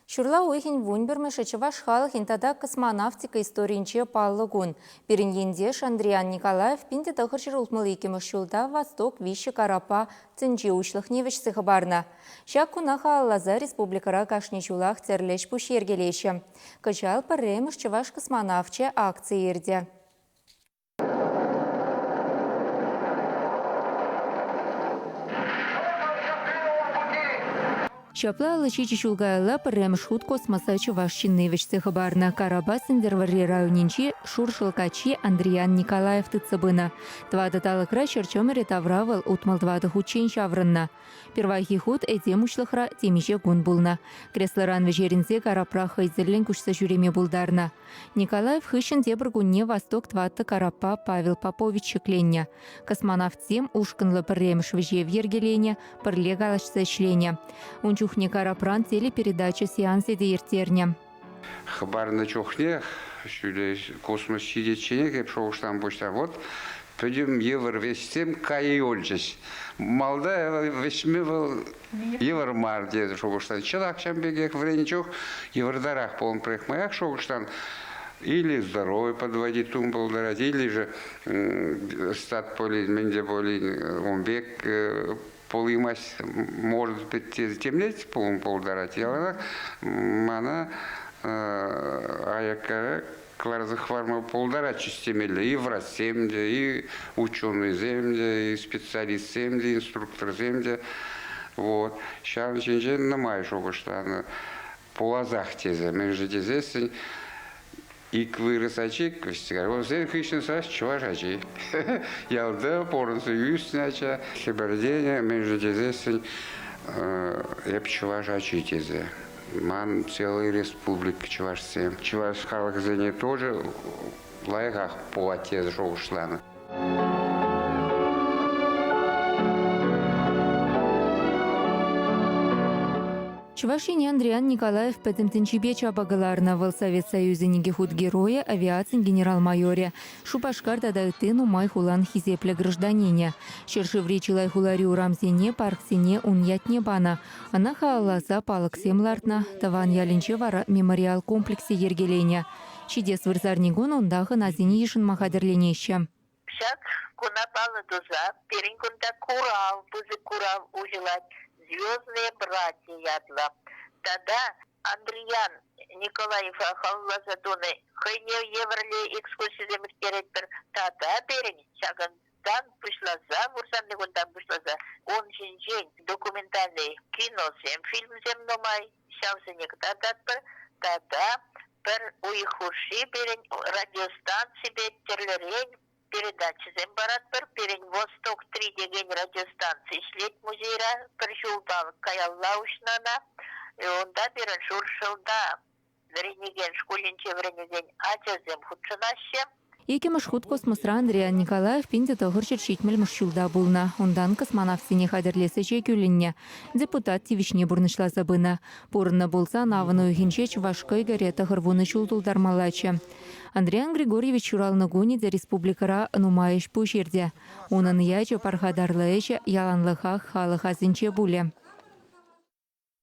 Шурла уйхин вунбермеші чываш халық интада космонавтика историнче паллыгун. Перенендеш Андриан Николаев пинде тахыршыр ултмалы екеміш жолда Восток виші карапа цинчи ушлых невеш барна. Шак кунаха Аллаза республикара кашни жулах терлеш пуш ергелеші. Качал парремеш чываш космонавтче акции ерде. Шапла лычичи шулгайла парремеш худ космоса чуваш чинневич цехабарна караба сендервари районинчи шуршылкачи Андриан Николаев тыцыбына. Твада талыкра черчомере тавравал утмал твада хучен шаврынна. Первайхи худ эдем учлыхра темише гун булна. Кресларан вежеринзе карапра хайзерлен кушса жүреме булдарна. Николаев хыщен дебр гунне Восток твата карапа Павел Попович шеклення. Космонавтем ушкынлы парремеш веже вергеленя, парле галашса чления. Чухне карапран телепередача сеансы дейертерня. Хабар на чухне, космос сидечене, как шоуштан почта, вот, пойдем евр вестем кай ольчес. Малда весьмевал евр марде, шоуштан. Человек чем бегает вренчух, евр дарах полон проект моях шоуштан. Или здоровье подводить тумбал дарать, или же стат полин, менде полин, он бег, полымась, может быть, темнеть полдарать, я она аяка кларзахварма полдарать системели и врач земля, и ученый земля, и специалист земля, инструктор земля, вот. Сейчас же на май что что по лазах тезе, между тезе и квырысачи, вот здесь хищный саш чувашачи. Я да порон союз нача, хибердения между тезе я чувашачи тезе. Ман целый республик чувашсем. Чуваш халахзене тоже лайгах по тезе шоушлана. Чувашине Андриан Николаев петемтенчибе чабагаларна выл Совет Союзынеге худ героя авиации генерал-майоре. Шупашкар дадайтыну май хулан хизепле гражданине. Шершеври чилай хулари урамзене парксене унятне бана. Анаха Аллаза палык семлартна, таван ялинче вара мемориал комплексе ергелене. Чидес вырзарнигун ондахы назине ешін махадерленеще. Шак кунапалы дуза, перенкунда курал, бузы курал ужилать. Звездные братья ядла. Тогда Андриан Николаев Халлазадоны хайне еврле экскурсии демиртеретпер. Тогда берень шагандан пышла за, мурсанный гундан пышла за. Он жень документальный кино зем, фильм зем номай, шавсенек дадатпер. Тогда пер уихуши берень радиостанции беттерлерень. Передача зембаратпер перень Восток 3 деген радиостанции шлет музейра першулдал каяллаушнана и онда берен шуршылда вренеген школинче вренеген ачазем худшынаще. Екемеш худ космосра Андриан Николаев пинде тохырчыр шитмел мышчулда булна. Ондан космонавтсене хадерлесе чекюлінне. Депутат тивишне бурнышла забына. Порынна болса навыны үйгенче чувашкай гаре тахырвуны чултулдармалачы. Андриан Григорьевич чуралны гуниде республикара нумайыш пушерде. Унын ячы пархадарлыйчы яланлыхах халыхазынче буле.